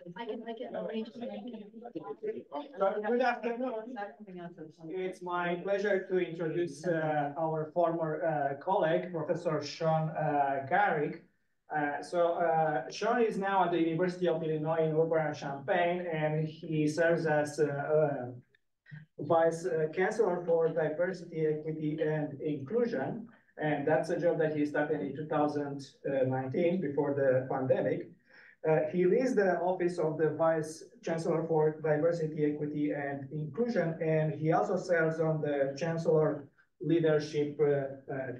Good afternoon. It's my pleasure to introduce our former colleague, Professor Sean Garrick. Sean is now at the University of Illinois in Urbana-Champaign, and he serves as Vice Chancellor for Diversity, Equity, and Inclusion. And that's a job that he started in 2019 before the pandemic. He leads the office of the Vice Chancellor for Diversity, Equity, and Inclusion, and he also serves on the Chancellor leadership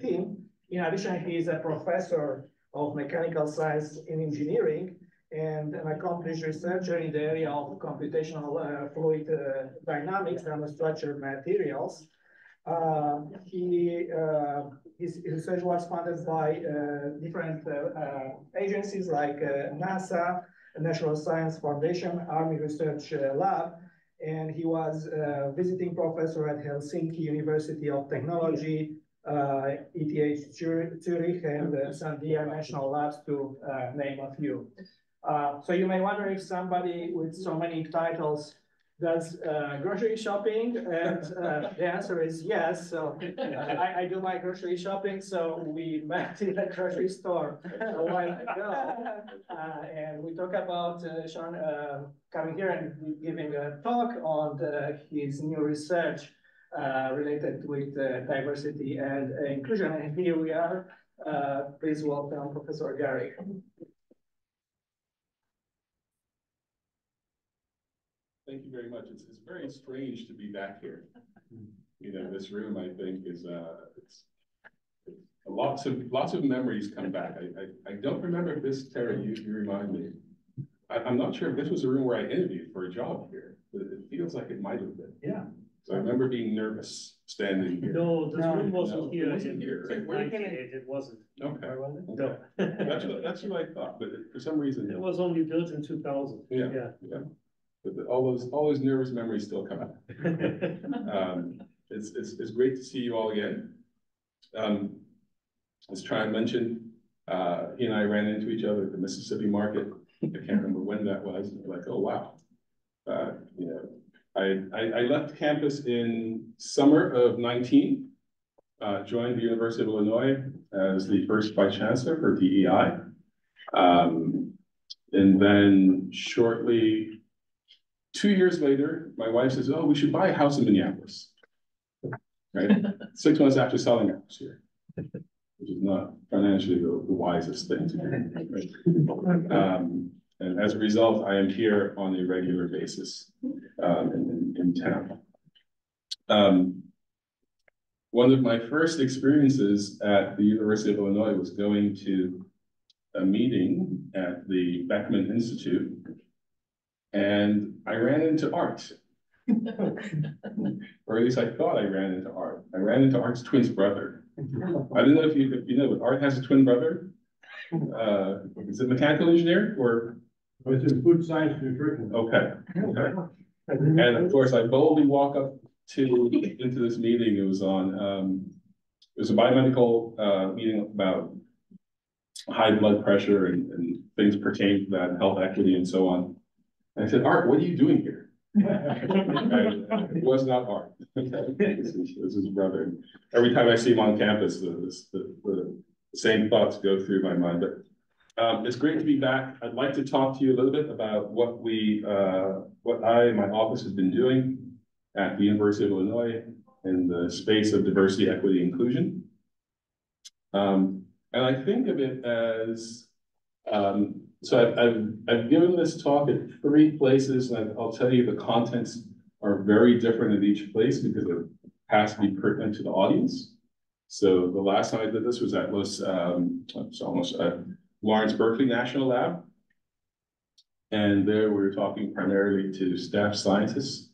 team. In addition, he is a professor of mechanical science and engineering and an accomplished researcher in the area of computational fluid dynamics and structured materials. His research was funded by different agencies like NASA, National Science Foundation, Army Research Lab, and he was a visiting professor at Helsinki University of Technology, ETH Zurich, and Sandia National Labs, to name a few. So you may wonder if somebody with so many titles does grocery shopping, and the answer is yes. So I do my grocery shopping, so we met in a grocery store a while ago, and we talk about Sean coming here and giving a talk on his new research related with diversity and inclusion. And here we are. Please welcome Professor Garrick. Thank you very much. It's very strange to be back here. You know, this room, I think, is it's lots of memories come back. I don't remember this, Terry. You remind me. I'm not sure if this was a room where I interviewed for a job here, but it feels like it might have been. Yeah. So I remember being nervous standing here. No, this room wasn't here. It wasn't here. It wasn't. Okay. No. That's what I thought, but for some reason it was only built in 2000. Yeah. But all those nervous memories still come up. It's great to see you all again. As Tran mentioned, he and I ran into each other at the Mississippi market. I can't remember when that was. Like, oh wow. You know, I left campus in summer of 19. Joined the University of Illinois as the first Vice Chancellor for DEI, and then shortly. 2 years later, my wife says, "Oh, we should buy a house in Minneapolis." Right? 6 months after selling our house here, which is not financially the wisest thing to do. Right? And as a result, I am here on a regular basis in town. One of my first experiences at the University of Illinois was going to a meeting at the Beckman Institute. And I ran into Art, or at least I thought I ran into Art. I ran into Art's twin brother. I don't know if you know, but Art has a twin brother. Is it mechanical engineer or? It's in food science nutrition. Okay. And of course, I boldly walk up into this meeting. It was a biomedical meeting about high blood pressure and things pertaining to that, and health equity and so on. And I said, "Art, what are you doing here?" It was not Art. This is his brother. Every time I see him on campus, the same thoughts go through my mind. But it's great to be back. I'd like to talk to you a little bit about what I and my office has been doing at the University of Illinois in the space of diversity, equity, inclusion. And I think of it as so I've given this talk at 3 places, and I'll tell you the contents are very different at each place because it has to be pertinent to the audience. So the last time I did this was at Lawrence Berkeley National Lab. And there we were talking primarily to staff scientists.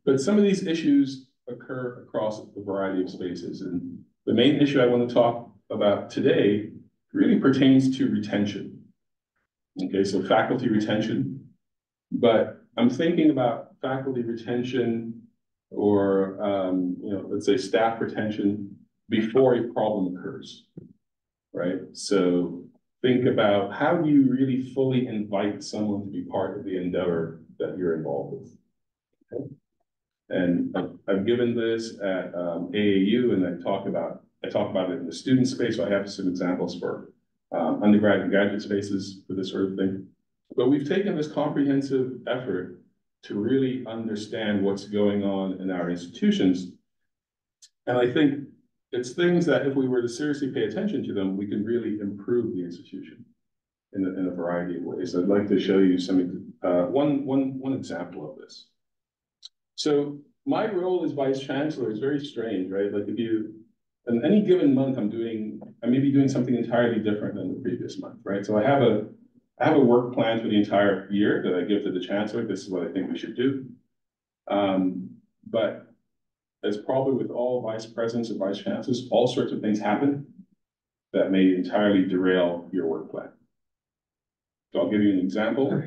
But some of these issues occur across a variety of spaces. And the main issue I want to talk about today really pertains to retention. Okay, so faculty retention, but I'm thinking about faculty retention or, let's say staff retention before a problem occurs, right? So think about how do you really fully invite someone to be part of the endeavor that you're involved with. Okay? And I've given this at AAU, and I talk about it in the student space. So I have some examples for undergrad and graduate spaces for this sort of thing. But we've taken this comprehensive effort to really understand what's going on in our institutions. And I think it's things that if we were to seriously pay attention to them, we can really improve the institution in a variety of ways. I'd like to show you some one example of this. So my role as vice chancellor is very strange, right? Like if you, in any given month, I may be doing something entirely different than the previous month, right? So I have a work plan for the entire year that I give to the chancellor. This is what I think we should do. But as probably with all vice presidents and vice chancellors, all sorts of things happen that may entirely derail your work plan. So I'll give you an example.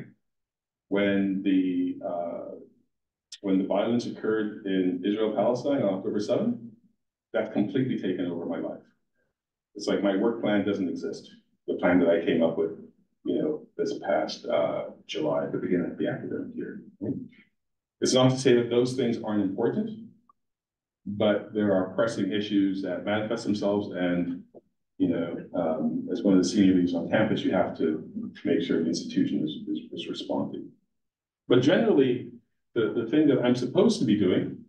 When the violence occurred in Israel-Palestine on October 7th, that's completely taken over my life. It's like my work plan doesn't exist. The plan that I came up with, this past July, at the beginning of the academic year. It's not to say that those things aren't important, but there are pressing issues that manifest themselves, and as one of the senior leaders on campus, you have to make sure the institution is responding. But generally, the thing that I'm supposed to be doing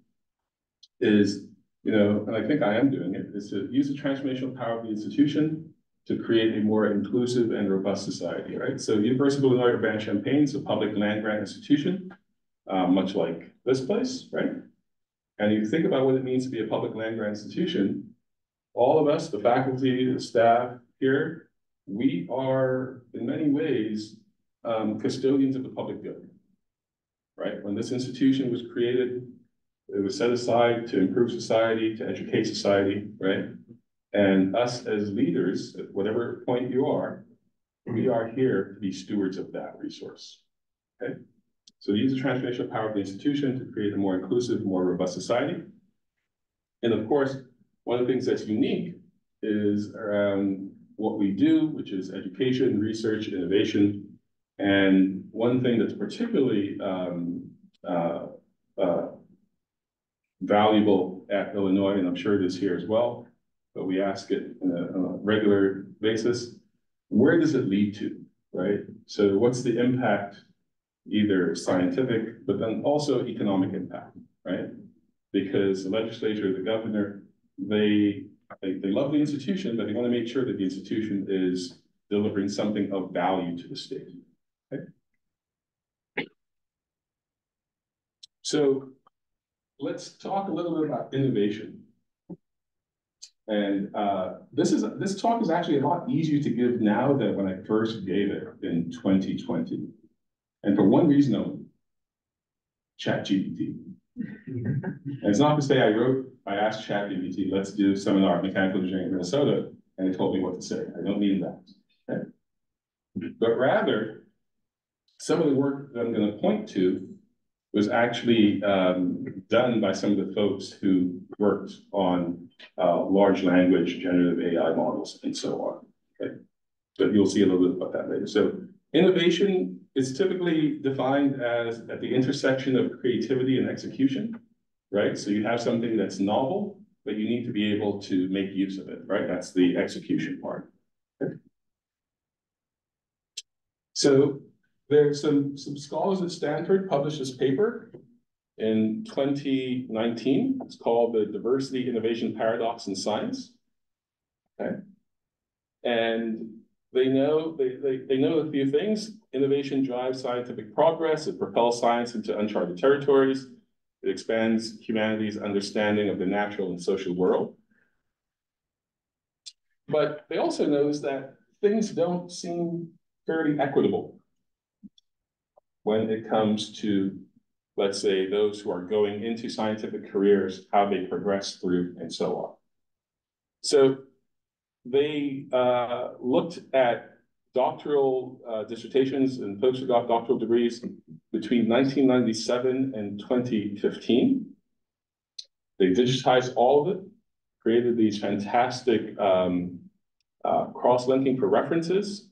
is, and I think I am doing it, is to use the transformational power of the institution to create a more inclusive and robust society, right? So University of Illinois Urbana-Champaign is a public land grant institution, much like this place, right? And you think about what it means to be a public land grant institution, all of us, the faculty, the staff here, we are in many ways custodians of the public good, right? When this institution was created, it was set aside to improve society, to educate society, right? And us as leaders, at whatever point you are, we are here to be stewards of that resource, okay? So use the transformational power of the institution to create a more inclusive, more robust society. And of course, one of the things that's unique is around what we do, which is education, research, innovation. And one thing that's particularly valuable at Illinois, and I'm sure it is here as well, but we ask it on a regular basis, where does it lead to, right? So what's the impact, either scientific, but then also economic impact, right? Because the legislature, the governor, they love the institution, but they want to make sure that the institution is delivering something of value to the state, okay? So let's talk a little bit about innovation. And this talk is actually a lot easier to give now than when I first gave it in 2020. And for one reason only, ChatGPT. And it's not to say I asked ChatGPT, let's do a seminar at Mechanical Engineering in Minnesota, and it told me what to say. I don't mean that, okay? But rather, some of the work that I'm going to point to was actually done by some of the folks who worked on large language, generative AI models, and so on, okay? But you'll see a little bit about that later. So innovation is typically defined as at the intersection of creativity and execution, right? So you have something that's novel, but you need to be able to make use of it, right? That's the execution part. Okay. So there's some scholars at Stanford published this paper in 2019. It's called the Diversity Innovation Paradox in Science. Okay. And they know a few things. Innovation drives scientific progress. It propels science into uncharted territories. It expands humanity's understanding of the natural and social world. But they also notice that things don't seem fairly equitable when it comes to, let's say, those who are going into scientific careers, how they progress through, and so on. So they looked at doctoral dissertations and folks who got doctoral degrees between 1997 and 2015. They digitized all of it, created these fantastic cross-linking for references,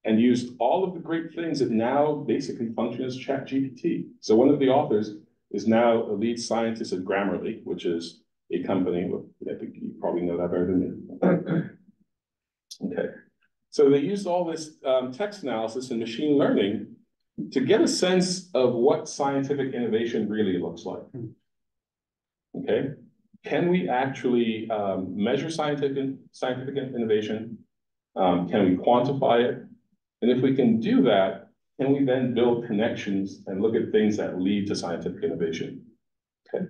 and used all of the great things that now basically function as ChatGPT. So one of the authors is now a lead scientist at Grammarly, which is a company, I think you probably know that better than me. Okay, so they used all this text analysis and machine learning to get a sense of what scientific innovation really looks like. Okay, can we actually measure scientific innovation? Can we quantify it? And if we can do that, can we then build connections and look at things that lead to scientific innovation? Okay.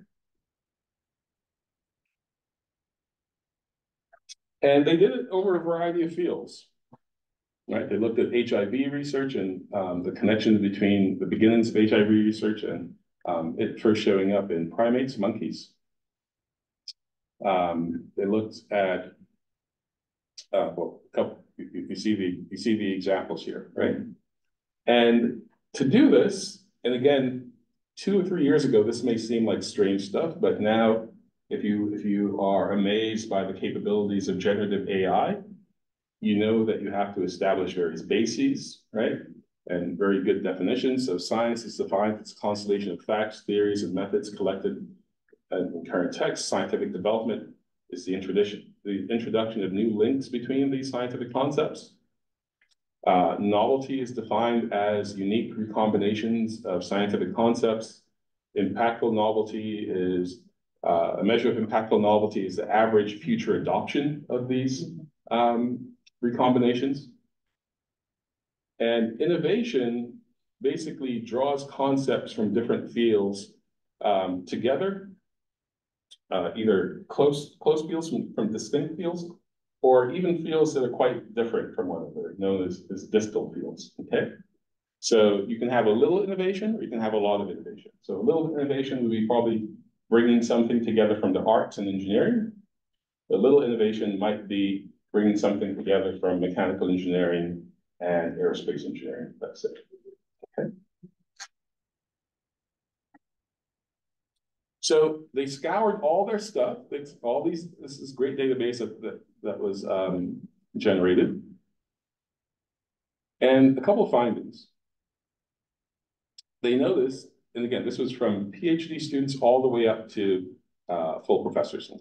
And they did it over a variety of fields, right? They looked at HIV research and the connections between the beginnings of HIV research and it first showing up in primates, monkeys. They looked at, well, a couple, you see the examples here, right? And to do this, and again, 2 or 3 years ago, this may seem like strange stuff, but now if you are amazed by the capabilities of generative AI, you know that you have to establish various bases, right? And very good definitions. So science is defined as a constellation of facts, theories, and methods collected in current texts. Scientific development is the introduction of new links between these scientific concepts. Novelty is defined as unique recombinations of scientific concepts. Impactful novelty is a measure of impactful novelty is the average future adoption of these recombinations. And innovation basically draws concepts from different fields together, either close fields from distinct fields, or even fields that are quite different from one another, known as distal fields, okay? So you can have a little innovation, or you can have a lot of innovation. So a little innovation would be probably bringing something together from the arts and engineering. A little innovation might be bringing something together from mechanical engineering and aerospace engineering, that's it, okay? So they scoured all their stuff, this is great database that was generated. And a couple of findings. They noticed, and again, this was from PhD students all the way up to full professors.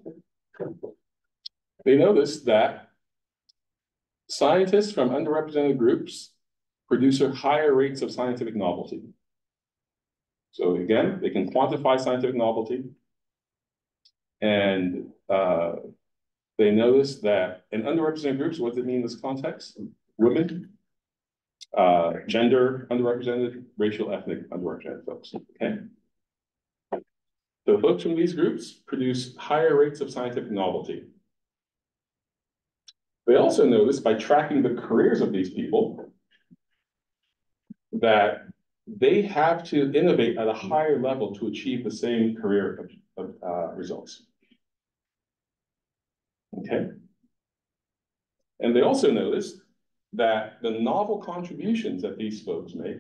They noticed that scientists from underrepresented groups produce higher rates of scientific novelty. So again, they can quantify scientific novelty. And they noticed that in underrepresented groups, what does it mean in this context? Women, gender underrepresented, racial, ethnic underrepresented folks, okay? So folks from these groups produce higher rates of scientific novelty. They also noticed by tracking the careers of these people that they have to innovate at a higher level to achieve the same career results. Okay. And they also noticed that the novel contributions that these folks make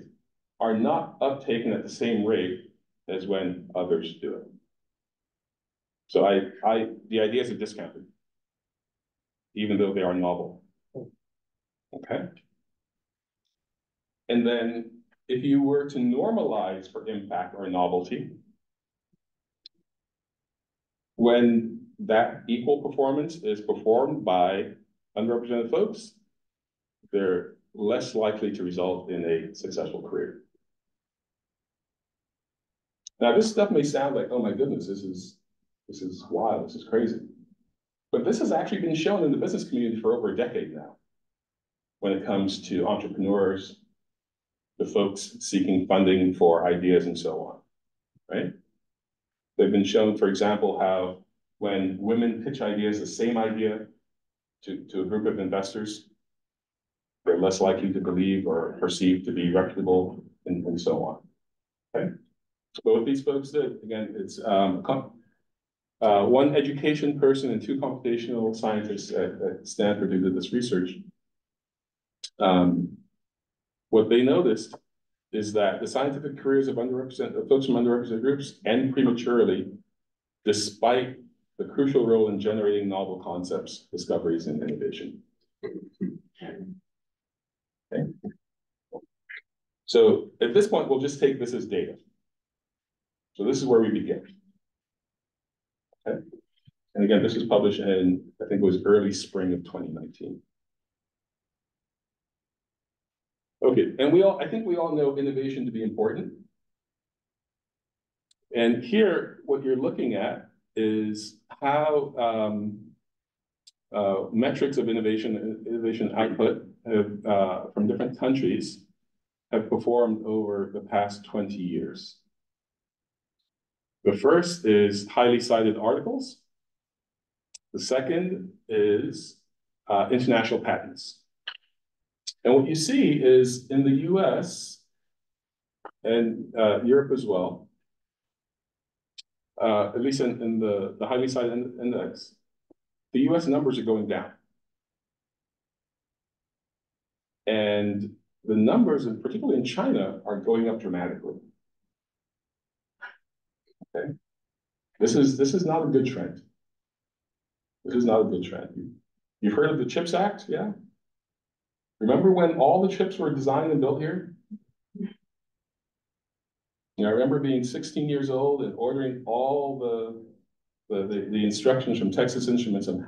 are not uptaken at the same rate as when others do it. So the ideas are discounted, even though they are novel. Okay. And then if you were to normalize for impact or novelty, when that equal performance is performed by underrepresented folks, they're less likely to result in a successful career. Now, this stuff may sound like, oh my goodness, this is wild, this is crazy. But this has actually been shown in the business community for over a decade now, when it comes to entrepreneurs, the folks seeking funding for ideas and so on, right? They've been shown, for example, how when women pitch ideas, the same idea to a group of investors, they're less likely to believe or perceive to be reputable and so on, okay? So what these folks did, again, it's one education person and 2 computational scientists at Stanford who did this research. What they noticed is that the scientific careers of folks from underrepresented groups end prematurely, despite the crucial role in generating novel concepts, discoveries, and innovation. Okay. So at this point, we'll just take this as data. So this is where we begin. Okay. And again, this was published in, I think it was early spring of 2019. Okay, and I think we all know innovation to be important. And here, what you're looking at is how metrics of innovation output have, from different countries have performed over the past 20 years. The first is highly cited articles. The second is international patents. And what you see is in the US and Europe as well, at least in the highly cited index, the US numbers are going down. And the numbers, and particularly in China, are going up dramatically. Okay, this is not a good trend. This is not a good trend. You've heard of the CHIPS Act, yeah? Remember when all the chips were designed and built here? I remember being 16 years old and ordering all the instructions from Texas Instruments on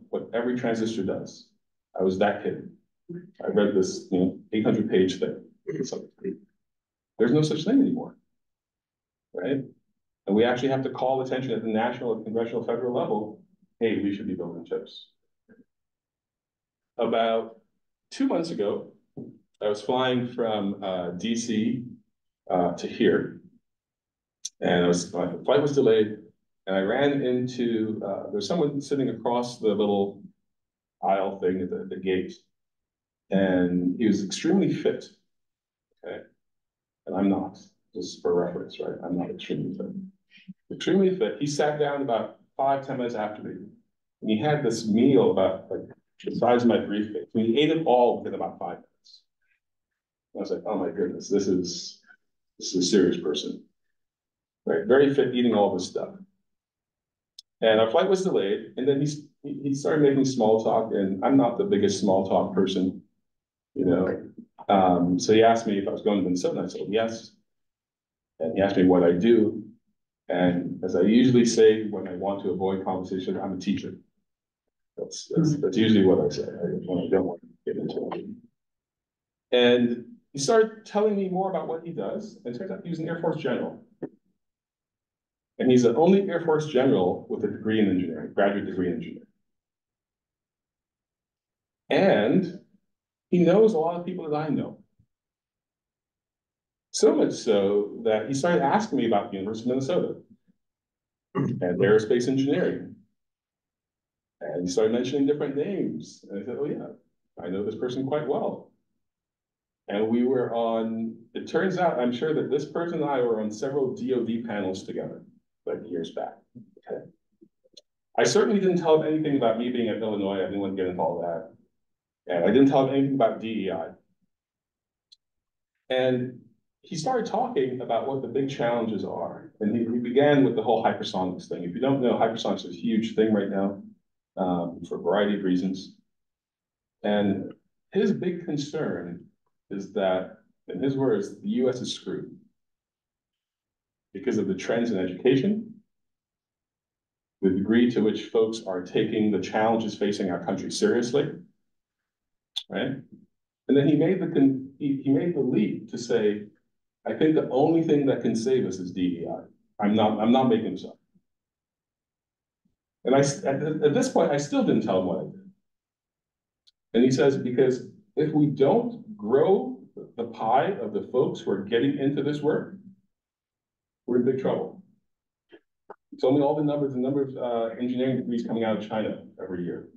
what every transistor does. I was that kid. I read this, 800-page thing. There's no such thing anymore, right? And we actually have to call attention at the national, congressional, federal level. Hey, we should be building chips. About 2 months ago, I was flying from DC to here, and my flight was delayed, and I ran into, there's someone sitting across the little aisle thing at the gate, and he was extremely fit, okay? And I'm not, just for reference, right? I'm not extremely fit. Extremely fit. He sat down about 5-10 minutes after me, and he had this meal about like the size of my briefcase. And he ate it all within about 5 minutes. I was like, oh my goodness, this is a serious person, right? Very fit, eating all this stuff. And our flight was delayed, and then he started making small talk, and I'm not the biggest small talk person, So he asked me if I was going to Minnesota, and I said yes. And he asked me what I do, and as I usually say when I want to avoid conversation, I'm a teacher. That's usually what I say when I don't want to get into it. And he started telling me more about what he does, and it turns out he was an Air Force general. And he's the only Air Force general with a degree in engineering, graduate degree in engineering. And he knows a lot of people that I know. So much so that he started asking me about the University of Minnesota and aerospace engineering. And he started mentioning different names. And I said, oh yeah, I know this person quite well. And we were on, it turns out, I'm sure that this person and I were on several DoD panels together, like years back, okay? I certainly didn't tell him anything about me being at Illinois. I didn't want to get into all that. And I didn't tell him anything about DEI. And he started talking about what the big challenges are. And he began with the whole hypersonics thing. If you don't know, hypersonics is a huge thing right now for a variety of reasons. And his big concern is that, in his words, the US is screwed because of the trends in education, the degree to which folks are taking the challenges facing our country seriously, right? And then he made the leap to say, I think the only thing that can save us is DEI. I'm not making this up. And at this point, I still didn't tell him what I did. And he says, because if we don't grow the pie of the folks who are getting into this work, we're in big trouble. He told me all the number of engineering degrees coming out of China every year,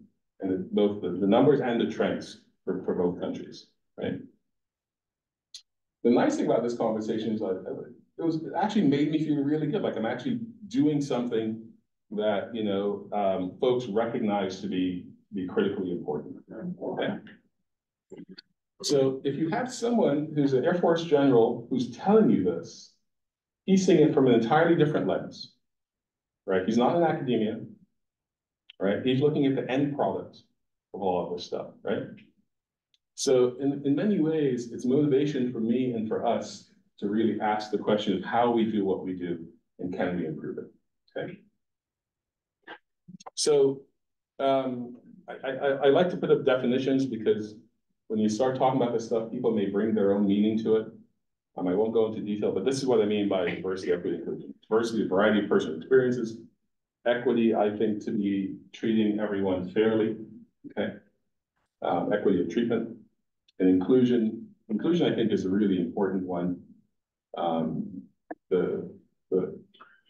and both the numbers and the trends for both countries, right? The nice thing about this conversation is that it actually made me feel really good, like I'm actually doing something that folks recognize to be critically important. Okay. So if you have someone who's an Air Force general who's telling you this, he's seeing it from an entirely different lens, right? He's not in academia, right? He's looking at the end product of all of this stuff, right? So in many ways, it's motivation for me and for us to really ask the question of how we do what we do and can we improve it, okay? So I like to put up definitions because when you start talking about this stuff, people may bring their own meaning to it. I won't go into detail, but this is what I mean by diversity, equity, inclusion. Diversity, a variety of personal experiences. Equity, I think, to be treating everyone fairly, okay? Equity of treatment. And inclusion, I think, is a really important one.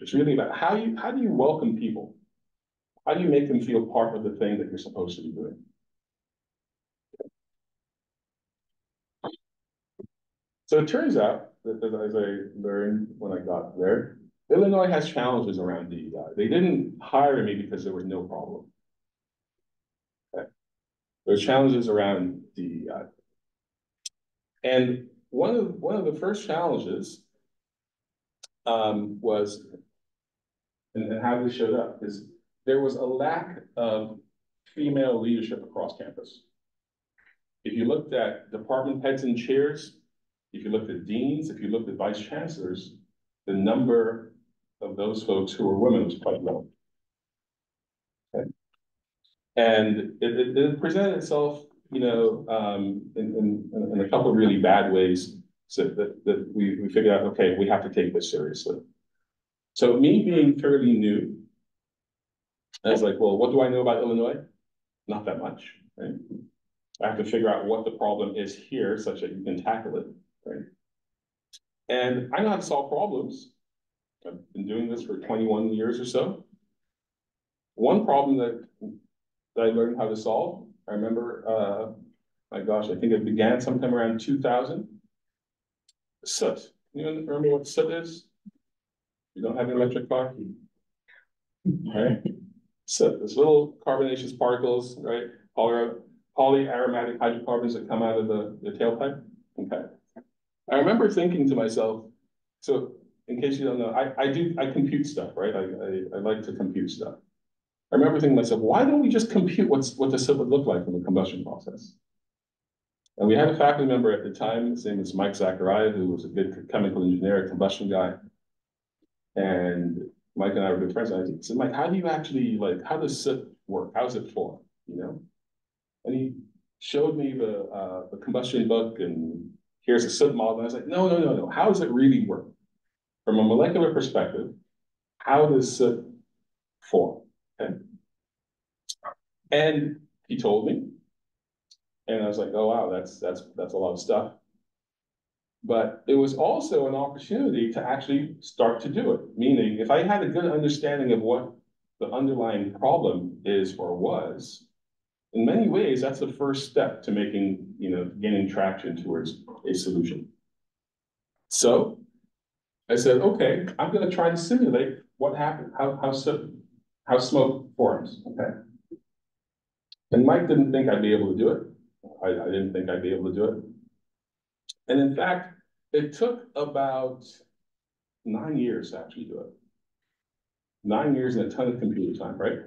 It's really about how do you welcome people? How do you make them feel part of the thing that you're supposed to be doing? So it turns out that, as I learned when I got there, Illinois has challenges around DEI. They didn't hire me because there was no problem. Okay. There's challenges around DEI. And one of the first challenges was, and how this showed up, is there was a lack of female leadership across campus. If you looked at department heads and chairs, if you looked at deans, if you looked at vice chancellors, the number of those folks who were women was quite low. Okay. And it presented itself, you know, in a couple of really bad ways, so that we figured out, okay, we have to take this seriously. So me being fairly new, I was like, well, what do I know about Illinois? Not that much, right? I have to figure out what the problem is here such that you can tackle it, right? And I know how to solve problems. I've been doing this for 21 years or so. One problem that I learned how to solve, I remember, my gosh, I think it began sometime around 2000. Soot. You remember what soot is? You don't have an electric car? Right? So there's little carbonaceous particles, right? Polyaromatic hydrocarbons that come out of the tailpipe. Okay. I remember thinking to myself, so in case you don't know, I compute stuff, right? I like to compute stuff. I remember thinking to myself, why don't we just compute what the soot would look like in the combustion process? And we had a faculty member at the time, his name was Mike Zachariah, who was a good chemical engineer, a combustion guy. And Mike and I were good friends. And I said, Mike, how do you actually, like, how does soot work? How's it form, you know? And he showed me the combustion book, and here's a soot model. And I was like, no. How does it really work? From a molecular perspective, how does soot form? Okay. And he told me, and I was like, oh wow, that's a lot of stuff. But it was also an opportunity to actually start to do it. Meaning, if I had a good understanding of what the underlying problem is or was, in many ways, that's the first step to making, you know, gaining traction towards a solution. So I said, okay, I'm going to try to simulate what happened, how smoke forms. Okay. And Mike didn't think I'd be able to do it. I didn't think I'd be able to do it. And in fact, it took about 9 years to actually do it. 9 years and a ton of computer time, right?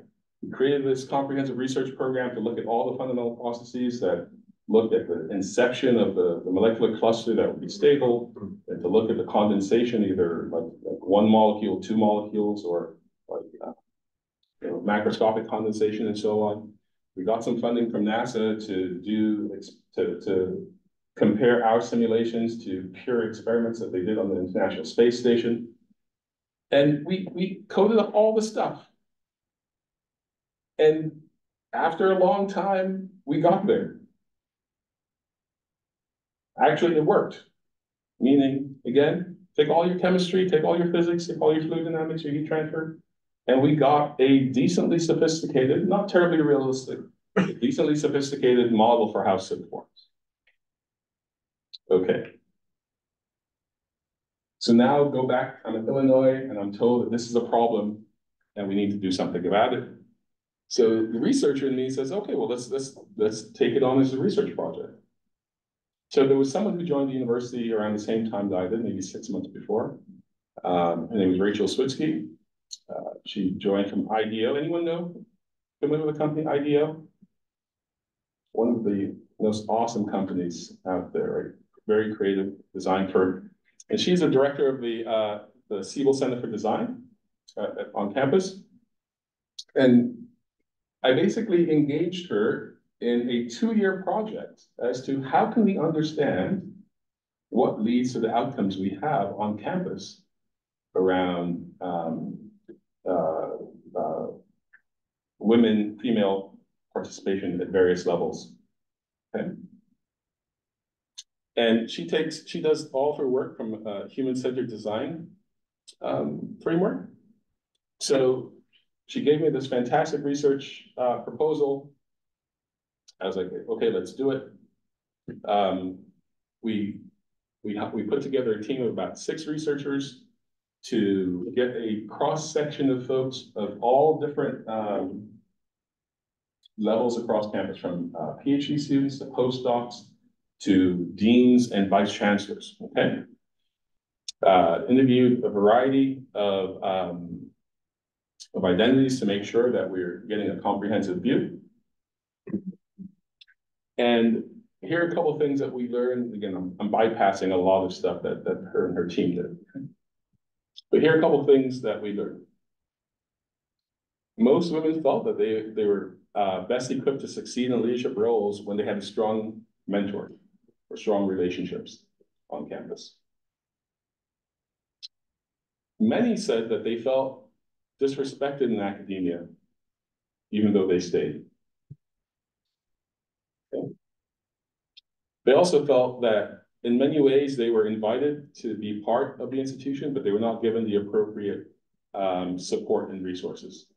We created this comprehensive research program to look at all the fundamental processes that looked at the inception of the molecular cluster that would be stable, and to look at the condensation, either like one molecule, two molecules, or like you know, macroscopic condensation and so on. We got some funding from NASA to compare our simulations to pure experiments that they did on the International Space Station. And we coded up all the stuff. And after a long time, we got there. Actually, it worked. Meaning, again, take all your chemistry, take all your physics, take all your fluid dynamics, your heat transfer, and we got a decently sophisticated, not terribly realistic, decently sophisticated model for how soot forms. Okay. So now go back, I'm in Illinois, and I'm told that this is a problem and we need to do something about it. So the researcher in me says, okay, well, let's take it on as a research project. So there was someone who joined the university around the same time that I did, maybe 6 months before. Her name was Rachel Switsky. She joined from IDEO. Anyone know? Familiar with the company IDEO? One of the most awesome companies out there, right? Very creative design firm. And she's a director of the Siebel Center for Design on campus. And I basically engaged her in a 2-year project as to how can we understand what leads to the outcomes we have on campus around women, female participation at various levels. Okay. And she does all of her work from a human-centered design framework. So she gave me this fantastic research proposal. I was like, okay, let's do it. We put together a team of about 6 researchers to get a cross-section of folks of all different levels across campus, from PhD students to postdocs to deans and vice chancellors, okay? Interviewed a variety of identities to make sure that we're getting a comprehensive view. And here are a couple of things that we learned. Again, I'm bypassing a lot of stuff that her and her team did. But here are a couple of things that we learned. Most women felt that they were best equipped to succeed in leadership roles when they had a strong mentor or strong relationships on campus. Many said that they felt disrespected in academia, even though they stayed. Okay. They also felt that in many ways they were invited to be part of the institution, but they were not given the appropriate support and resources,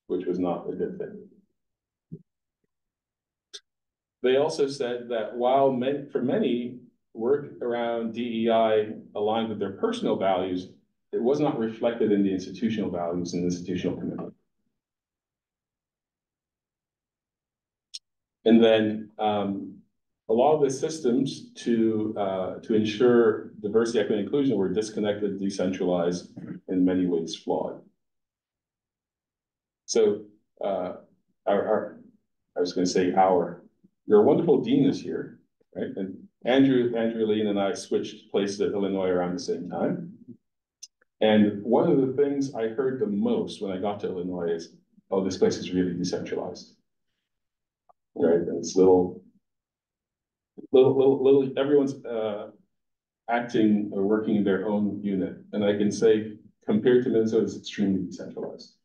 which was not a good thing. They also said that while for many, work around DEI aligned with their personal values, it was not reflected in the institutional values and institutional commitment. And then a lot of the systems to ensure diversity, equity, and inclusion were disconnected, decentralized, in many ways flawed. So I was going to say your wonderful dean is here, right? And Andrew Lean and I switched places at Illinois around the same time. And one of the things I heard the most when I got to Illinois is, oh, this place is really decentralized, right? And it's little, everyone's acting or working in their own unit. And I can say, compared to Minnesota, it's extremely decentralized.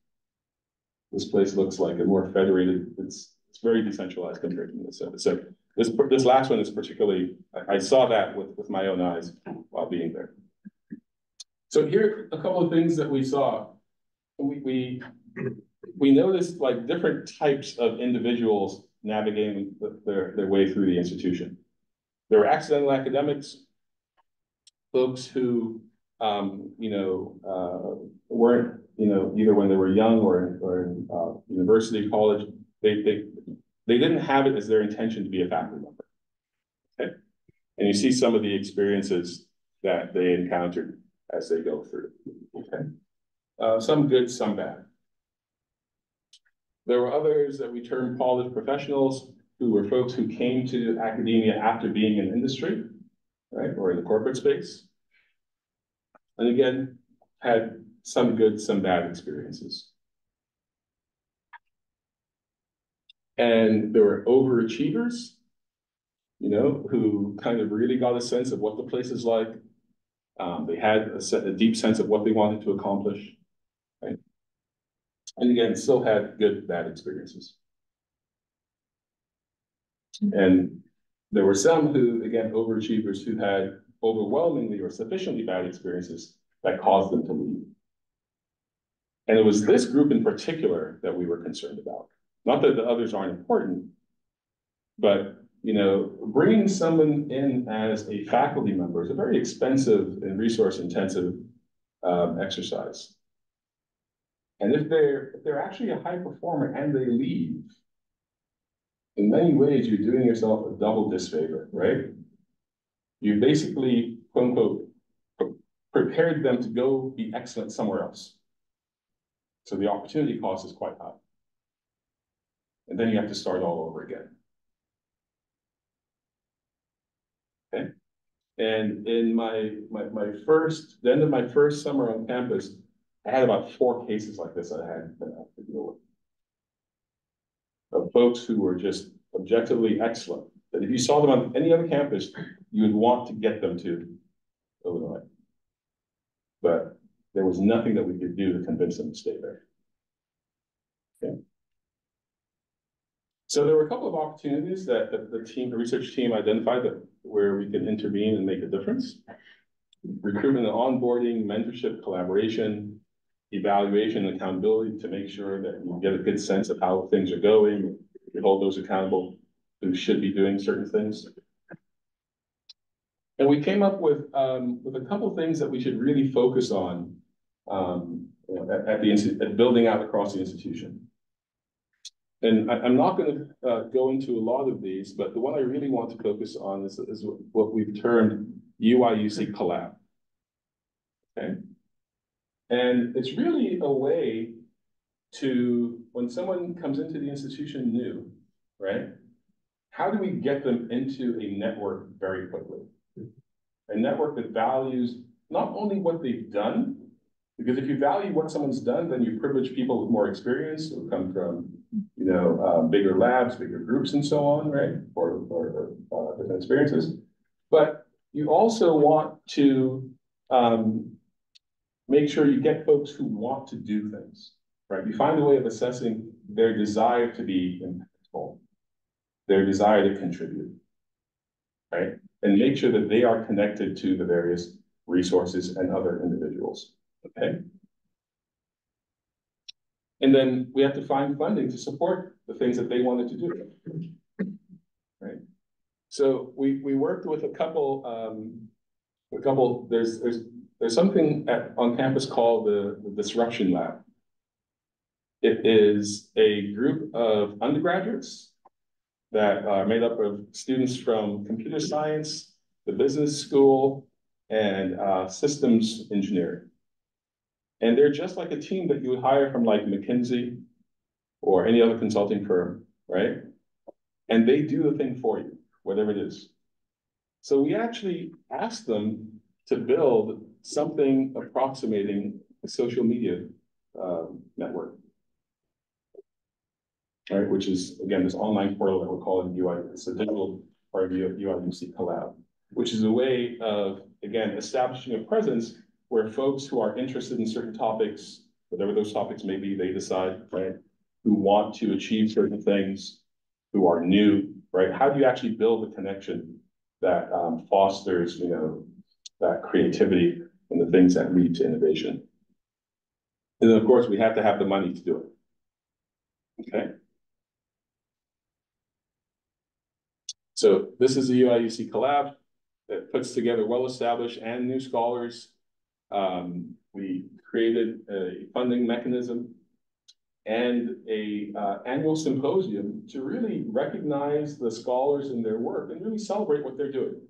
This place looks like a more federated, it's very decentralized compared to Minnesota. So this last one is particularly, I saw that with my own eyes while being there. So here are a couple of things that we saw. We noticed like different types of individuals navigating their way through the institution. There were accidental academics, folks who weren't either when they were young or in university, college, they didn't have it as their intention to be a faculty member. Okay, and you see some of the experiences that they encountered as they go through. Okay, some good, some bad. There were others that we termed polished professionals, who were folks who came to academia after being in industry, right, or in the corporate space. And again, had some good, some bad experiences. And there were overachievers, who kind of really got a sense of what the place is like. They had a deep sense of what they wanted to accomplish, right? And again, still had good, bad experiences. And there were some who, again, overachievers who had overwhelmingly or sufficiently bad experiences that caused them to leave. And it was this group in particular that we were concerned about. Not that the others aren't important, but bringing someone in as a faculty member is a very expensive and resource-intensive exercise. And if they're actually a high performer and they leave, in many ways, you're doing yourself a double disfavor, right? You basically, quote unquote, prepared them to go be excellent somewhere else. So the opportunity cost is quite high. And then you have to start all over again. And in the end of my first summer on campus, I had about 4 cases like this I had to deal with. Of folks who were just objectively excellent. That if you saw them on any other campus, you would want to get them to Illinois. But there was nothing that we could do to convince them to stay there. Okay. So there were a couple of opportunities that the research team identified where we could intervene and make a difference. Recruitment and onboarding, mentorship, collaboration, evaluation, and accountability to make sure that you get a good sense of how things are going. We hold those accountable who should be doing certain things. And we came up with a couple of things that we should really focus on at building out across the institution. And I'm not going to go into a lot of these, but the one I really want to focus on is what we've termed UI/UC Collab. Okay, and it's really a way to, when someone comes into the institution new, right? How do we get them into a network very quickly? A network that values not only what they've done, because if you value what someone's done, then you privilege people with more experience who come from, bigger labs, bigger groups, and so on, right? For different experiences. But you also want to make sure you get folks who want to do things, right? You find a way of assessing their desire to be impactful, their desire to contribute, right? And make sure that they are connected to the various resources and other individuals, okay? And then we have to find funding to support the things that they wanted to do, right? So we worked with a couple, there's something on campus called the Disruption Lab. It is a group of undergraduates that are made up of students from computer science, the business school, and systems engineering. And they're just like a team that you would hire from like McKinsey or any other consulting firm, right? And they do the thing for you, whatever it is. So we actually asked them to build something approximating a social media network, right? Which is, again, this online portal that we're calling UI. It's a digital part of UI/UC Collab, which is a way of, again, establishing a presence where folks who are interested in certain topics, whatever those topics may be, they decide, right? Who want to achieve certain things, who are new, right? How do you actually build a connection that fosters, that creativity and the things that lead to innovation? And then, of course, we have to have the money to do it, okay? So this is a UI/UC Collab that puts together well-established and new scholars. We created a funding mechanism and a annual symposium to really recognize the scholars and their work and really celebrate what they're doing.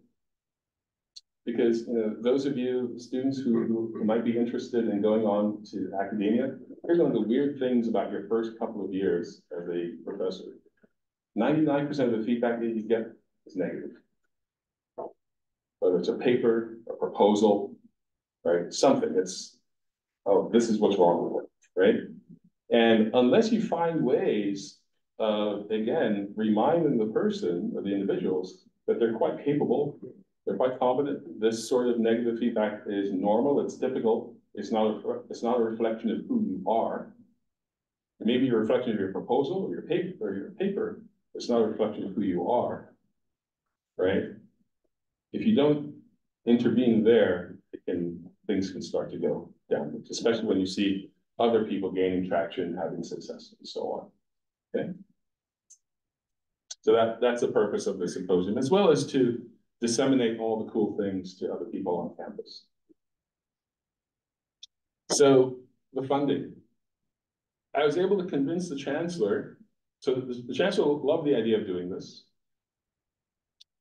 Because those of you students who might be interested in going on to academia, here's one of the weird things about your first couple of years as a professor. 99% of the feedback that you get is negative. Whether it's a paper, a proposal, right? Something, it's, oh, this is what's wrong with it, right? And unless you find ways of, again, reminding the person or the individuals that they're quite capable, they're quite competent, this sort of negative feedback is normal, it's typical, it's not a reflection of who you are. It may be a reflection of your proposal or your paper, it's not a reflection of who you are, right? If you don't intervene there, things can start to go down, especially when you see other people gaining traction, having success, and so on. Okay. So that's the purpose of the symposium, as well as to disseminate all the cool things to other people on campus. So the funding. I was able to convince the Chancellor, so the Chancellor loved the idea of doing this.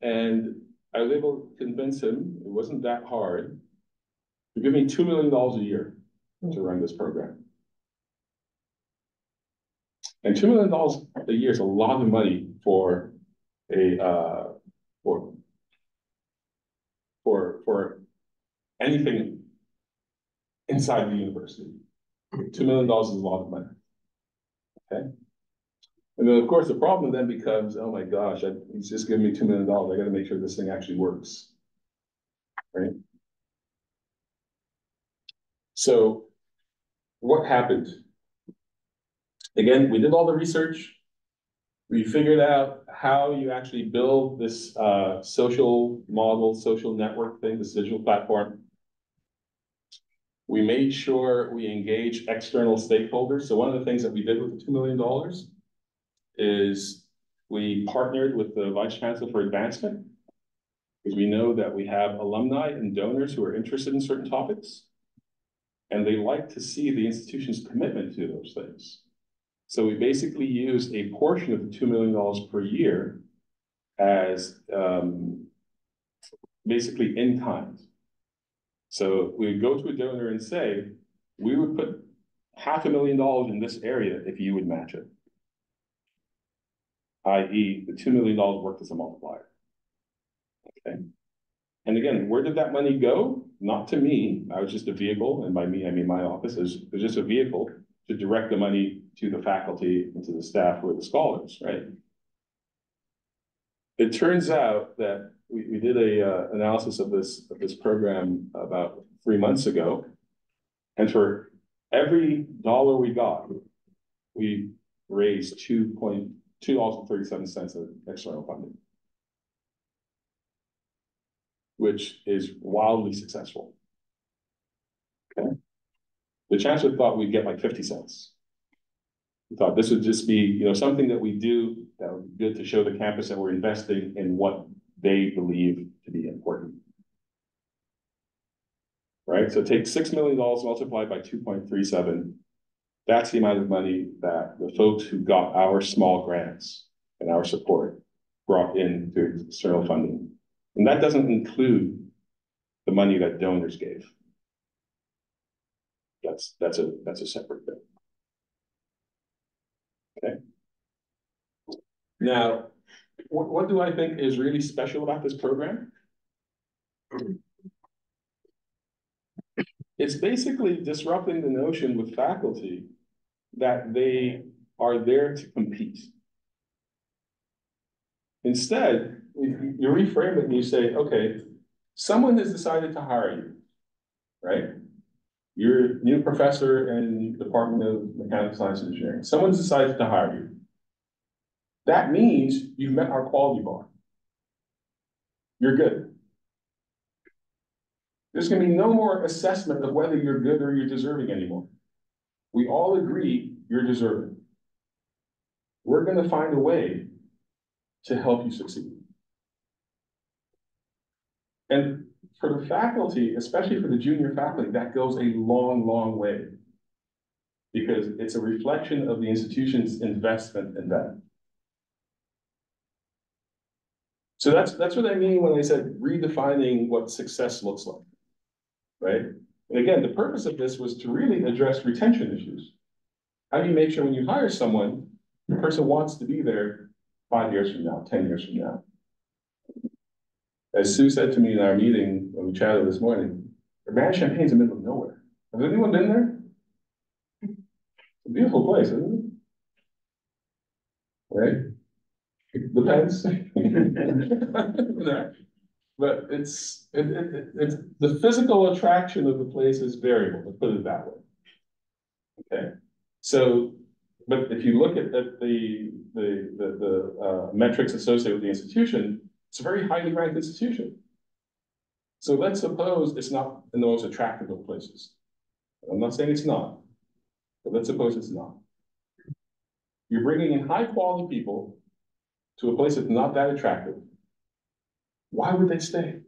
And I was able to convince him, it wasn't that hard, to give me $2 million a year to run this program. And $2 million a year is a lot of money for for anything inside the university. $2 million is a lot of money. Okay. And then, of course, the problem then becomes, oh my gosh, he's just giving me $2 million. I got to make sure this thing actually works. Right. So what happened? Again, we did all the research. We figured out how you actually build this social model, social network thing, this digital platform. We made sure we engage external stakeholders. So one of the things that we did with the $2 million is we partnered with the Vice Chancellor for Advancement, because we know that we have alumni and donors who are interested in certain topics, and they like to see the institution's commitment to those things. So we basically used a portion of the $2 million per year as basically in kind. So we would go to a donor and say, we would put $500,000 in this area if you would match it. I.e., the $2 million worked as a multiplier. Okay. And again, where did that money go? Not to me. I was just a vehicle, and by me, I mean my office is just a vehicle to direct the money to the faculty and to the staff who are the scholars, right? It turns out that we did a analysis of this program about 3 months ago, and for every dollar we got, we raised $2.37 of external funding, which is wildly successful. Okay. The Chancellor thought we'd get like 50 cents. We thought this would just be, something that we do that would be good to show the campus that we're investing in what they believe to be important. Right? So take $6 million multiplied by 2.37. That's the amount of money that the folks who got our small grants and our support brought in through external funding. And that doesn't include the money that donors gave. That's a separate thing. Okay. Now, what do I think is really special about this program? It's basically disrupting the notion with faculty that they are there to compete. Instead, you reframe it and you say, okay, someone has decided to hire you, right? You're a new professor in the Department of Mechanical Science and Engineering. Someone's decided to hire you. That means you've met our quality bar. You're good. There's going to be no more assessment of whether you're good or you're deserving anymore. We all agree you're deserving. We're going to find a way to help you succeed. And for the faculty, especially for the junior faculty, that goes a long, long way, because it's a reflection of the institution's investment in them. So that's what I mean when I said redefining what success looks like, right? And again, the purpose of this was to really address retention issues. How do you make sure when you hire someone, the person wants to be there 5 years from now, 10 years from now? As Sue said to me in our meeting when we chatted this morning, Urbana-Champaign is in the middle of nowhere. Has anyone been there? It's a beautiful place, isn't it? Right? It depends. But it's the physical attraction of the place is variable, to put it that way. Okay. So, but if you look at the metrics associated with the institution, it's a very highly ranked institution. So let's suppose it's not in the most attractive of places. I'm not saying it's not, but let's suppose it's not. You're bringing in high quality people to a place that's not that attractive. Why would they stay?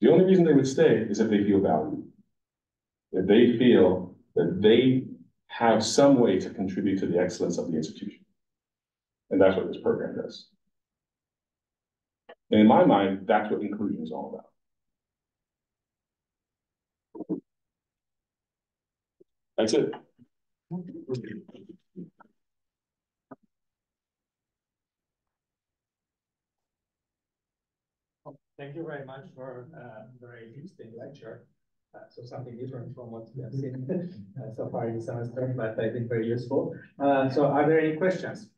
The only reason they would stay is if they feel valued. If they feel that they have some way to contribute to the excellence of the institution. And that's what this program does. And in my mind, that's what inclusion is all about. That's it. Thank you very much for a very interesting lecture. So something different from what we have seen so far in the semester, but I think very useful. So are there any questions?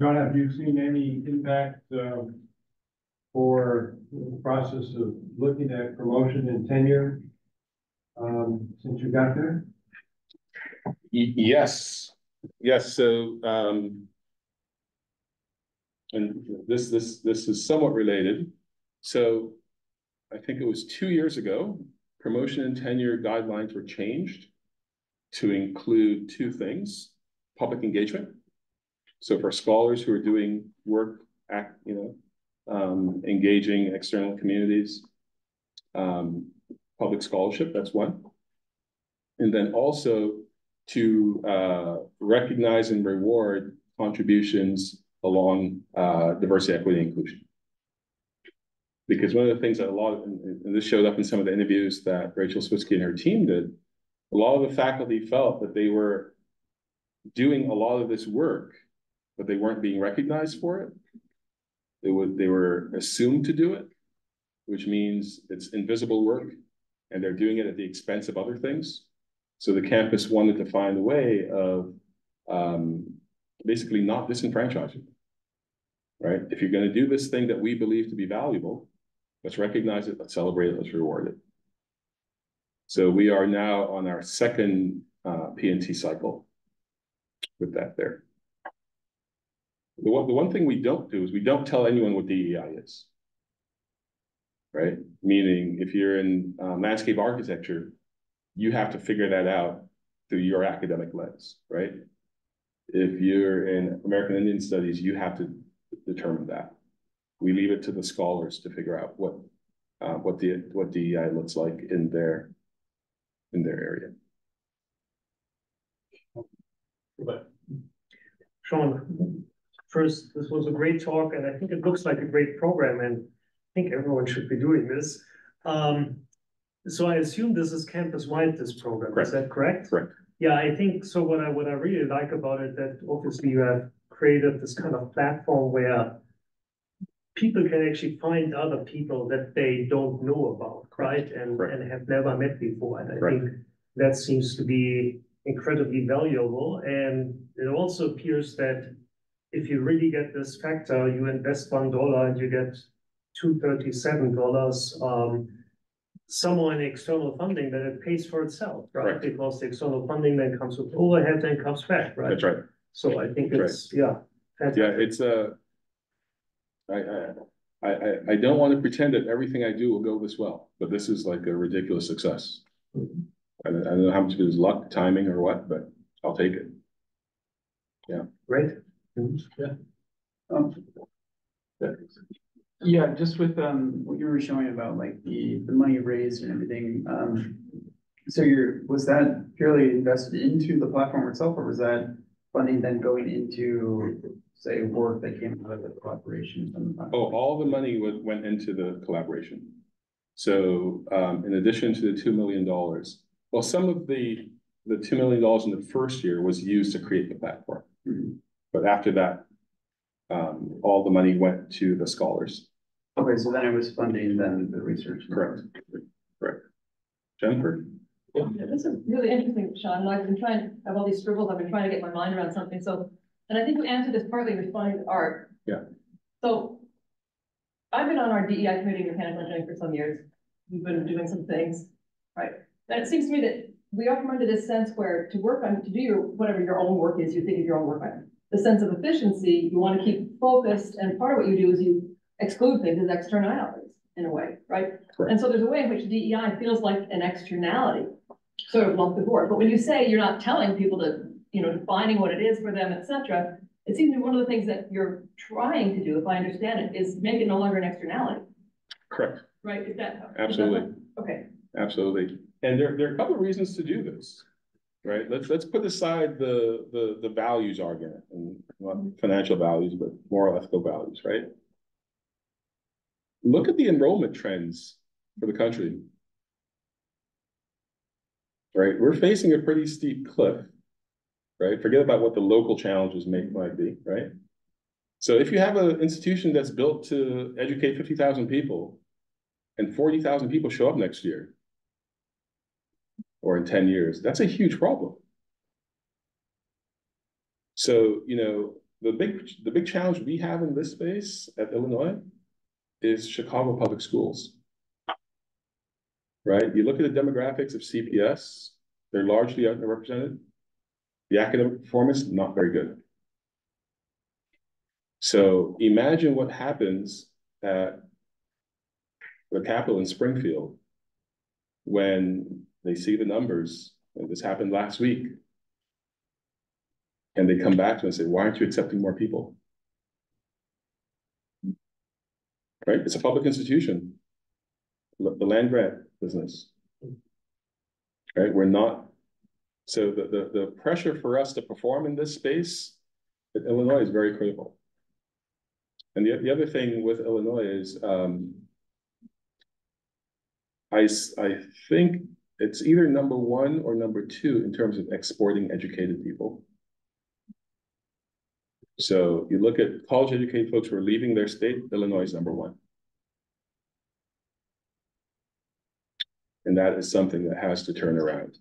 John, have you seen any impact for the process of looking at promotion and tenure since you got there? Yes, yes. So, and this is somewhat related. So, I think it was 2 years ago, promotion and tenure guidelines were changed to include two things: public engagement. So for scholars who are doing work, engaging external communities, public scholarship, that's one. And then also to recognize and reward contributions along diversity, equity, and inclusion. Because one of the things that and this showed up in some of the interviews that Rachel Switzky and her team did, a lot of the faculty felt that they were doing a lot of this work, but they weren't being recognized for it. They were assumed to do it, which means it's invisible work, and they're doing it at the expense of other things. So the campus wanted to find a way of basically not disenfranchising, right? If you're going to do this thing that we believe to be valuable, let's recognize it, let's celebrate it, let's reward it. So we are now on our second P&T cycle with that there. The one thing we don't do is we don't tell anyone what DEI is, right? Meaning if you're in landscape architecture, you have to figure that out through your academic lens, right? If you're in American Indian Studies, you have to determine that. We leave it to the scholars to figure out what DEI looks like in their area. But Sean, first, this was a great talk, and I think it looks like a great program, and I think everyone should be doing this. So I assume this is campus-wide, this program. Correct. Is that correct? Correct. Yeah, I think so. What I really like about it, that obviously you have created this kind of platform where people can actually find other people that they don't know about, right? And have never met before. And I think that seems to be incredibly valuable. And it also appears that if you really get this factor, you invest $1 and you get $237 somewhere in external funding, that it pays for itself, right? Because the external funding then comes with overhead and comes back, right? That's right. So I think it's fantastic. Yeah, it's I don't want to pretend that everything I do will go this well, but this is like a ridiculous success. I don't know how much of it is luck, timing, or what, but I'll take it. Yeah. Great. Yeah. Yeah, just with what you were showing about like the money raised and everything. So was that purely invested into the platform itself, or was that funding then going into, say, work that came out of the collaboration from the platform? Oh, all the money went into the collaboration. So in addition to the $2 million, well, some of the $2 million in the first year was used to create the platform. Mm-hmm. But after that, all the money went to the scholars. Okay, so then it was funding then the research. Correct. Correct. Jennifer? Yeah, this is really interesting, Sean. I've been trying to have all these scribbles. I've been trying to get my mind around something. So, and I think you answered this partly with fine art. Yeah. So I've been on our DEI committee in mechanical engineering for some years. We've been doing some things, right? And it seems to me that we often run into this sense where to do whatever your own work is, you think of your own work, right? The sense of efficiency, you want to keep focused, and part of what you do is you exclude things as externalities in a way, right? Correct. And so there's a way in which DEI feels like an externality, sort of lumped the board. But when you say you're not telling people to, defining what it is for them, etc., it seems to be one of the things that you're trying to do, if I understand it, is make it no longer an externality. Correct. Right? Is that absolutely? Okay. Absolutely. And there are a couple of reasons to do this. Right. Let's put aside the values argument, and not financial values, but moral ethical values, right? Look at the enrollment trends for the country. right? We're facing a pretty steep cliff, right? Forget about what the local challenges might be, right? So if you have an institution that's built to educate 50,000 people and 40,000 people show up next year or in 10 years, that's a huge problem. So, you know, the big challenge we have in this space at Illinois is Chicago public schools, right? You look at the demographics of CPS, they're largely underrepresented. The academic performance, not very good. So imagine what happens at the Capitol in Springfield when they see the numbers, and this happened last week, and they come back to and say, why aren't you accepting more people? Right? It's a public institution, the land grant business. Right? We're not, so the pressure for us to perform in this space at Illinois is very critical. And the other thing with Illinois is, I think it's either number 1 or number 2 in terms of exporting educated people. So you look at college educated folks who are leaving their state, Illinois is number 1. And that is something that has to turn around.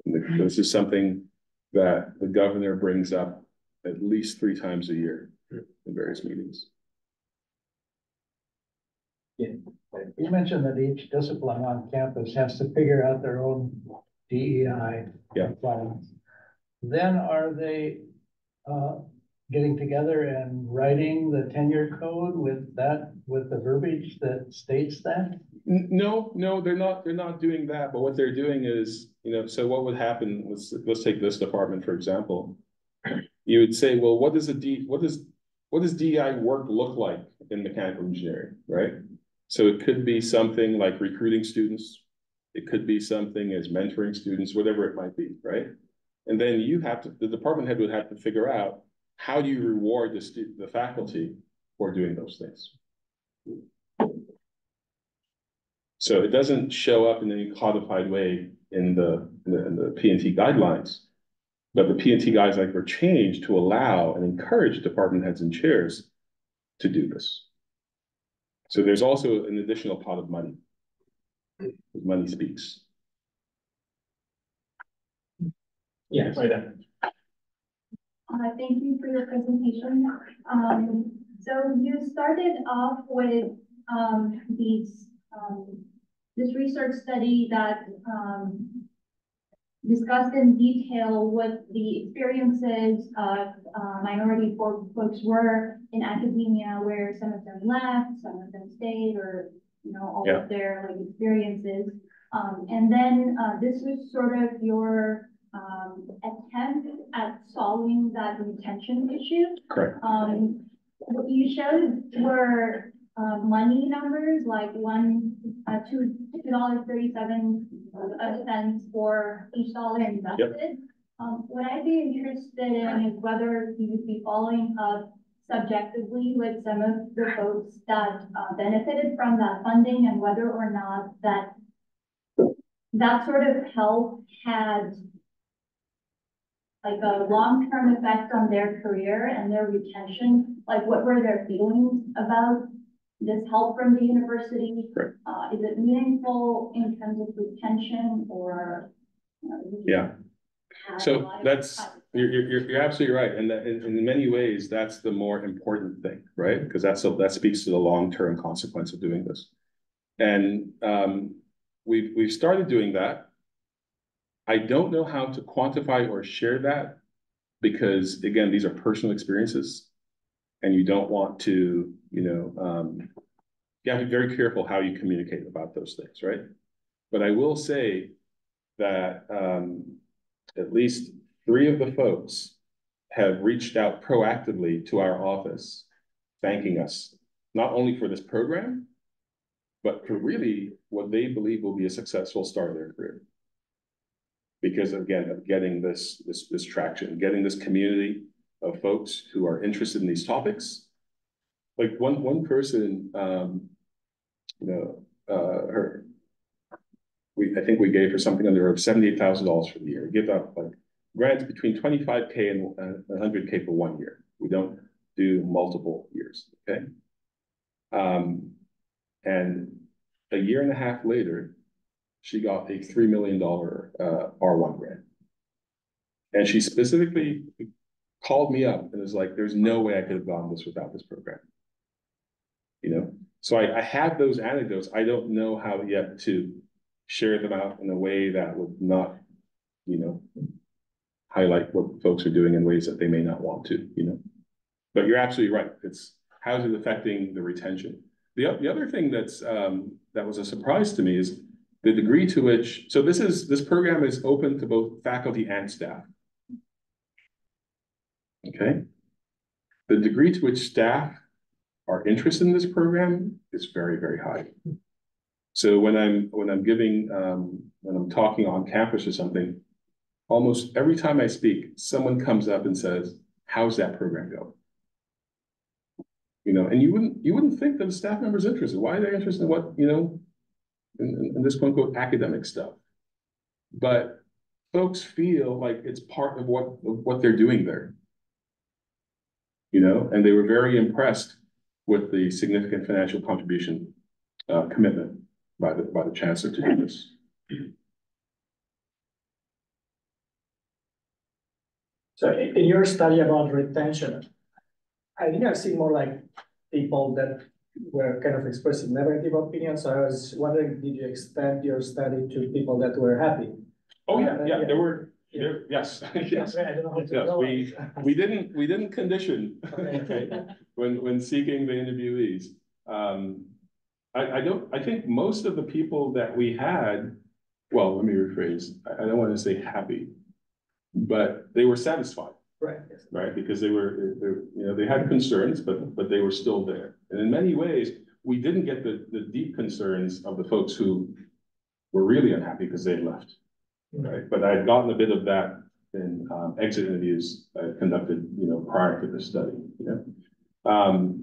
And this is something that the governor brings up at least 3 times a year in various meetings. Yeah. You mentioned that each discipline on campus has to figure out their own DEI plans. Then are they getting together and writing the tenure code with the verbiage that states that? No, they're not doing that. But what they're doing is, you know, so what would happen? Let's take this department, for example. You would say, well, what does DEI work look like in mechanical engineering, right? So it could be something like recruiting students. It could be something as mentoring students, whatever it might be, right? And then the department head would have to figure out, how do you reward the faculty for doing those things? So it doesn't show up in any codified way in the P&T guidelines, but the P&T guidelines were changed to allow and encourage department heads and chairs to do this. So there's also an additional pot of money. Money speaks. Yes, right there. Thank you for your presentation. So you started off with this research study that discussed in detail what the experiences of minority folks were in academia, where some of them left, some of them stayed, or all of their experiences. And then this was sort of your attempt at solving that retention issue. Correct. What you showed were money numbers, like $2.37 for each dollar invested. Yep. What I'd be interested in is whether you would be following up subjectively with some of the folks that benefited from that funding, and whether or not that sort of help had like a long-term effect on their career and their retention. Like, what were their feelings about this help from the university? Right. Is it meaningful in terms of retention, or So you're absolutely right, and in many ways that's the more important thing, right? Because that speaks to the long-term consequence of doing this. And we've started doing that. I don't know how to quantify or share that, because again, these are personal experiences, and you don't want to, you have to be very careful how you communicate about those things, right? But I will say that at least 3 of the folks have reached out proactively to our office, thanking us, not only for this program, but for really what they believe will be a successful start of their career. Because again, of getting this traction, getting this community of folks who are interested in these topics. Like one person, I think we gave her something under $78,000 for the year. We give out like grants between 25K and 100K for 1 year. We don't do multiple years, okay? And a year and a half later, she got a $3 million R1 grant. And she specifically called me up and was like, there's no way I could have gotten this without this program. You know, so I have those anecdotes. I don't know how yet to share them out in a way that would not, you know, highlight what folks are doing in ways that they may not want to, you know. But you're absolutely right. It's how is it affecting the retention? The other thing that's that was a surprise to me is the degree to which, so this program is open to both faculty and staff. Okay. The degree to which staff are interested in this program is very, very high. So when I'm talking on campus or something, almost every time I speak, someone comes up and says, how's that program going? You know, and you wouldn't think that a staff member is interested. Why are they interested in what, you know, in this quote unquote academic stuff? But folks feel like it's part of what they're doing there. You know, and they were very impressed with the significant financial contribution commitment by the Chancellor to do this. So in your study about retention, I think I've seen more like people that were kind of expressing negative opinions. So I was wondering, did you extend your study to people that were happy? Oh yeah, there were. Yes, yes. I don't know yes. We didn't condition when seeking the interviewees. I think most of the people that we had, well, let me rephrase. I don't want to say happy, but they were satisfied. Right. Yes. Right, because they had concerns, but they were still there. And in many ways, we didn't get the deep concerns of the folks who were really unhappy because they left. Right, but I had gotten a bit of that in exit interviews I conducted, you know, prior to this study. You know,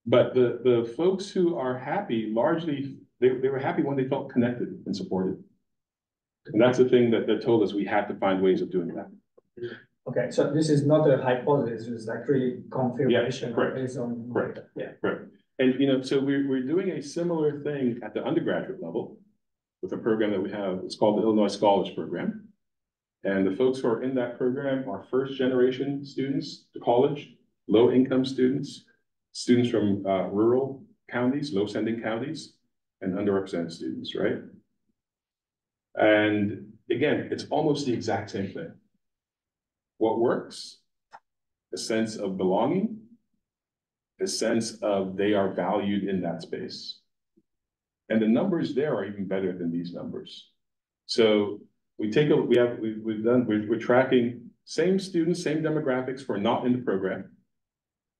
but the folks who are happy, largely they were happy when they felt connected and supported, and that's the thing that told us we had to find ways of doing that. Okay, so this is not a hypothesis; it's actually confirmation. Yeah, correct. Based on correct. Yeah, correct. And you know, so we're doing a similar thing at the undergraduate level with a program that we have. It's called the Illinois Scholars Program. And the folks who are in that program are first generation students to college, low income students, students from rural counties, low sending counties, and underrepresented students, right? And again, it's almost the exact same thing. What works? A sense of belonging, a sense of they are valued in that space. And the numbers there are even better than these numbers. So we're tracking same students, same demographics who are not in the program.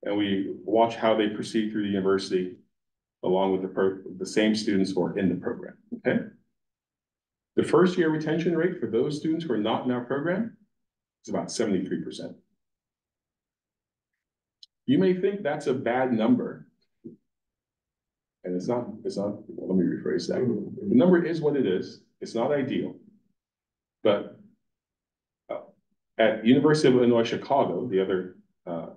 And we watch how they proceed through the university along with the same students who are in the program, okay? The first year retention rate for those students who are not in our program is about 73%. You may think that's a bad number. And it's not, let me rephrase that. The number is what it is. It's not ideal. But at University of Illinois, Chicago, the other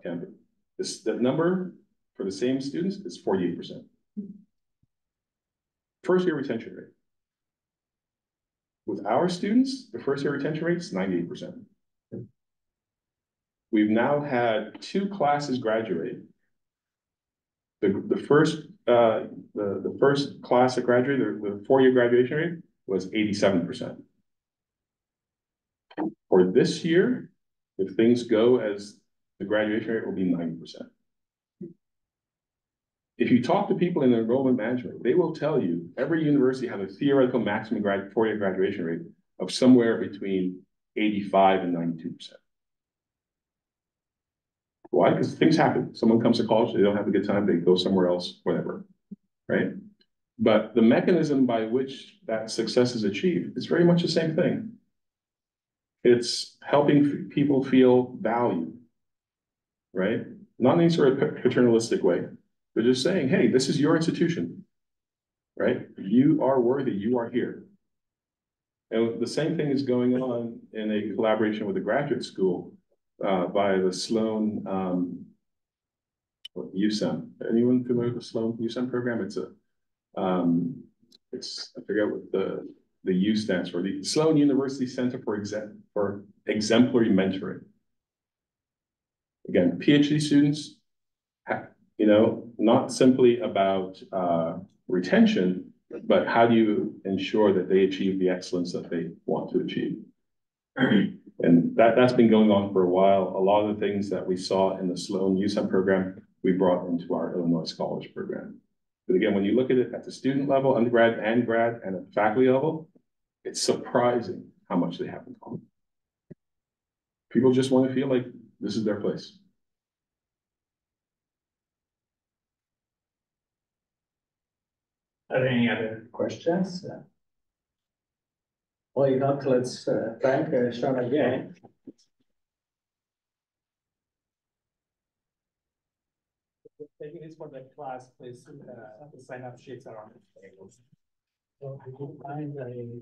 campus, that number for the same students is 48%. First year retention rate. With our students, the first year retention rate is 98%. We've now had 2 classes graduate. The first class that graduated, the 4-year graduation rate was 87%. For this year, if things go as the graduation rate will be 90%. If you talk to people in enrollment management, they will tell you every university has a theoretical maximum 4-year graduation rate of somewhere between 85 and 92%. Why? Because things happen. Someone comes to college, they don't have a good time, they go somewhere else, whatever, right? But the mechanism by which that success is achieved is very much the same thing. It's helping people feel valued, right? Not in any sort of paternalistic way, but just saying, hey, this is your institution, right? You are worthy, you are here. And the same thing is going on in a collaboration with the graduate school via the Sloan USEM. Anyone familiar with the Sloan USEM program? It's a I forget what the U stands for. The Sloan University Center for Exemplary Mentoring. Again, PhD students, not simply about retention, but how do you ensure that they achieve the excellence that they want to achieve? And that's been going on for a while. A lot of the things that we saw in the Sloan USEM program, we brought into our Illinois Scholars Program. But again, when you look at it at the student level, undergrad and grad, and at the faculty level, it's surprising how much they have in common. People just want to feel like this is their place. Are there any other questions? Well, let's thank Sean again. Taking this for the class, please the sign up sheets are on the table. So we will find a